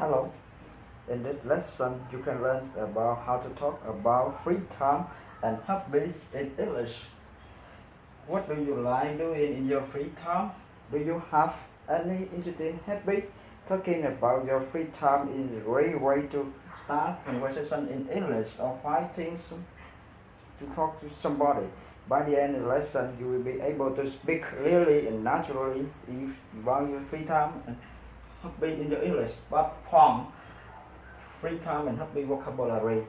Hello. In this lesson, you can learn about how to talk about free time and hobbies in English. What do you like doing in your free time? Do you have any interesting hobby? Talking about your free time is a great way to start conversation in English or find things to talk to somebody. By the end of the lesson, you will be able to speak clearly and naturally if about your free time and hobby in your English. But from free time and hobby vocabulary.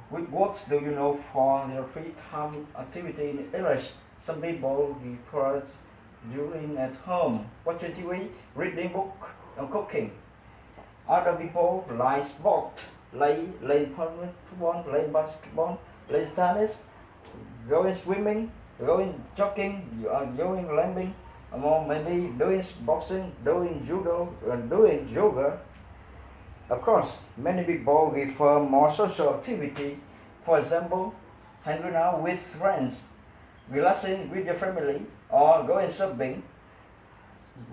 Which words do you know for your free time activity in English? Some people refer during at home, watching TV, reading book, and cooking. Other people like sport, play football, play basketball, play tennis, going swimming, going jogging, going climbing, or maybe doing boxing, doing judo, and doing yoga. Of course, many people prefer more social activity, for example, hanging out with friends, relaxing with your family, or going shopping.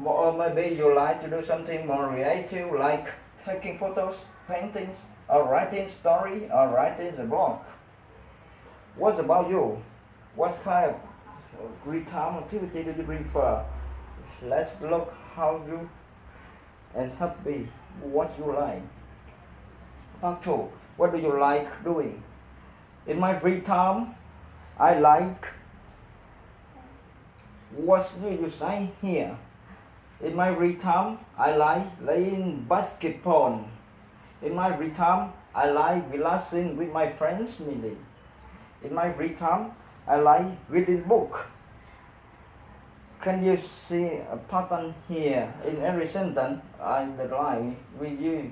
Or maybe you like to do something more creative like taking photos, paintings, or writing story, or writing a blog. What about you? What kind of free time activity do you prefer? Let's look how you and hobby what you like. Part 2. What do you like doing? In my free time, I like. What do you say here? In my free time, I like playing basketball. In my free time, I like relaxing with my friends mainly. In my free time, I like reading book. Can you see a pattern here? In every sentence, I like we use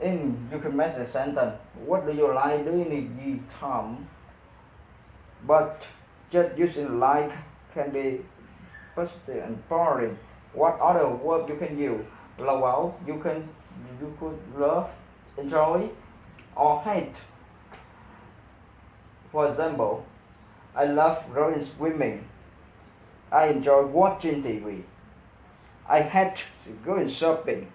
ing. You can make a sentence. What do you like doing in your time? But just using like can be positive and boring. What other word you can use? Love, you could love, enjoy, or hate. For example, I love going swimming. I enjoy watching TV. I hate going shopping.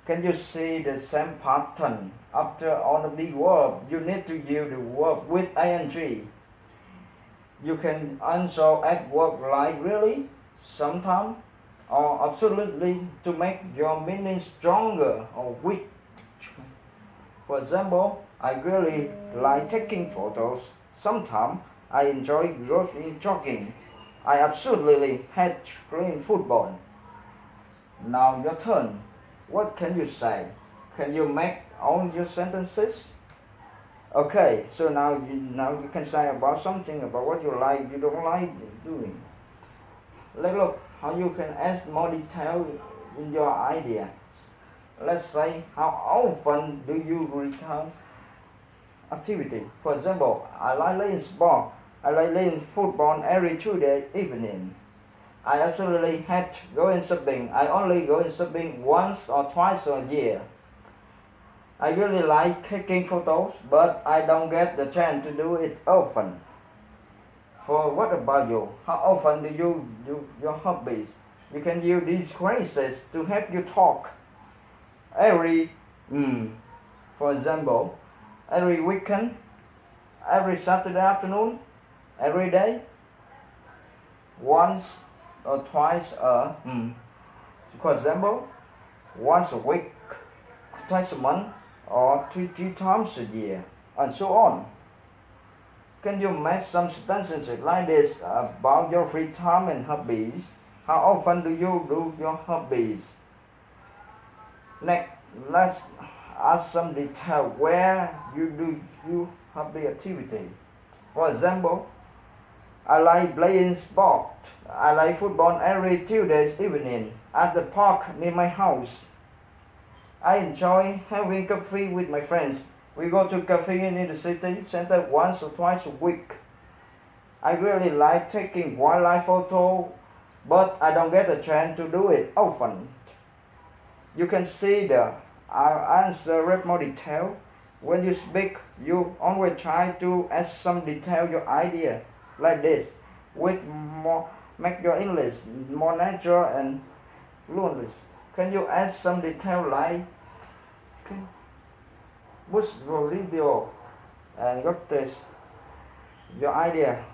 Can you see the same pattern? After all of the verb, you need to use the verb with ing. You can also add verb like really, sometimes, or absolutely to make your meaning stronger or weak. For example, I really like taking photos. Sometimes I enjoy jogging. I absolutely hate playing football. Now your turn. What can you say? Can you make all your sentences? Okay, so now you can say about something about what you like, you don't like doing. Let's look how you can add more detail in your ideas. Let's say how often do you return activity. For example, I like playing sport. I like playing football every Tuesday evening. I absolutely hate going shopping. I only go shopping once or twice a year. I really like taking photos, but I don't get the chance to do it often. For what about you? How often do you do your hobbies? You can use these phrases to help you talk. For example, every weekend, every Saturday afternoon, every day, once or twice for example, once a week, twice a month, or three times a year, and so on. Can you make some sentences like this about your free time and hobbies? How often do you do your hobbies? Next, let's add some detail where you do your hobby activity. For example, I like playing sport. I like football every Tuesday evening at the park near my house. I enjoy having coffee with my friends. We go to cafe in the city center once or twice a week. I really like taking wildlife photos, but I don't get a chance to do it often. You can see the answer with more detail. When you speak, you always try to add some detail your idea like this, with more make your English more natural and luôn. Can you add some detail like push your video and got this your idea,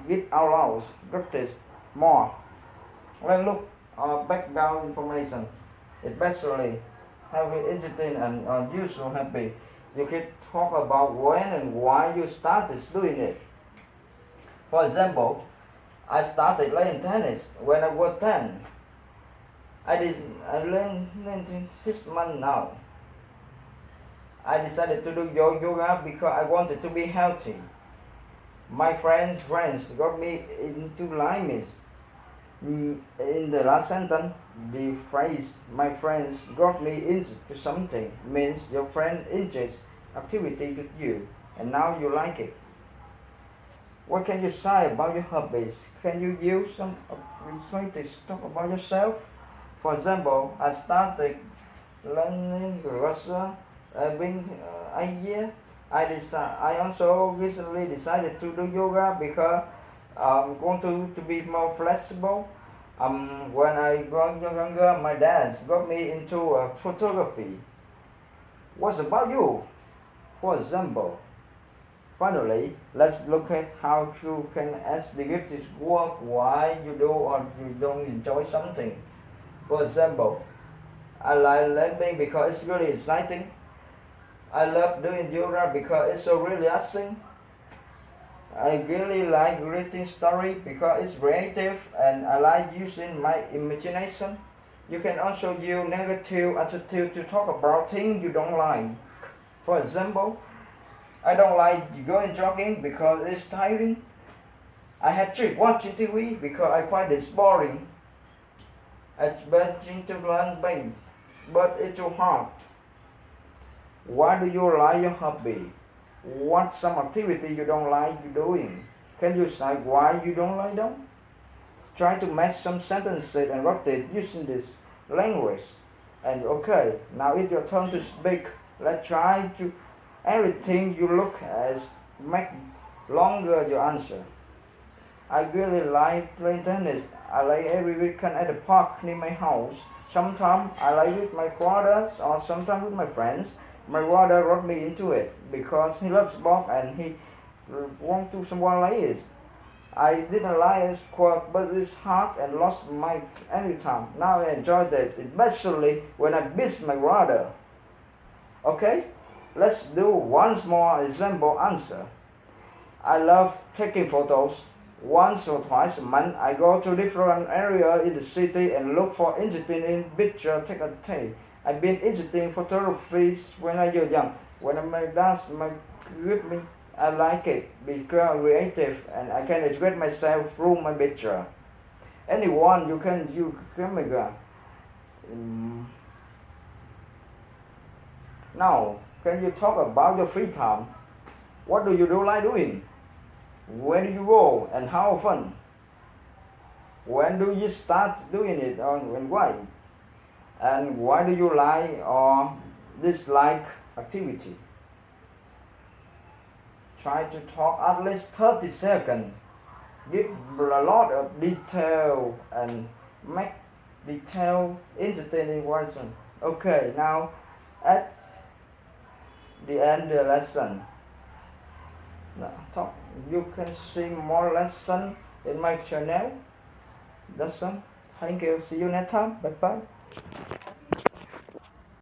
get out loud, got this more. Let's look background information, especially have it interesting and useful happy. You can talk about when and why you started doing it. For example, I started playing tennis when I was 10. I learned 6 months now. I decided to do yoga because I wanted to be healthy. My friends got me into climbing. In the last sentence, the phrase "my friends got me into something" means your friend enjoys activity with you, and now you like it. What can you say about your hobbies? Can you use some ways to talk about yourself? For example, I started learning Russian being a year. I also recently decided to do yoga because I'm going to be more flexible. When I was younger, my dad got me into photography. What about you? For example, finally, let's look at how you can ask the gifted work why you do or you don't enjoy something. For example, I like learning because it's really exciting. I love doing yoga because it's so relaxing. I really like reading stories because it's creative and I like using my imagination. You can also use negative attitude to talk about things you don't like. For example, I don't like going jogging because it's tiring. I had tried watching TV because I find it boring. It's better to learn things, but it's too hard. Why do you like your hobby? What's some activity you don't like doing? Can you say why you don't like them? Try to match some sentences and write it using this language. And okay, now it's your turn to speak. Let's try to everything you look at make longer your answer. I really like playing tennis. I like every weekend at the park near my house. Sometimes I like with my brothers or sometimes with my friends. My brother got me into it because he loves sport and he wants to someone like it. I didn't like it quite, but it's hard and lost my any time. Now I enjoy it, especially when I beat my brother. Okay, let's do once more example answer. I love taking photos. Once or twice a month, I go to different areas in the city and look for interesting picture take a take. I've been interested in photography when I was young. When my dad with me, I like it because creative and I can express myself through my picture. Anyone you can use camera. Now, can you talk about your free time? What do you do like doing? Where do you go and how often? When do you start doing it and why? And why do you like or dislike activity? Try to talk at least 30 seconds. Give a lot of detail and make detail interesting question. Okay, now at the end of the lesson. Now, you can see more lesson in my channel. That's all. Thank you. See you next time. Bye bye.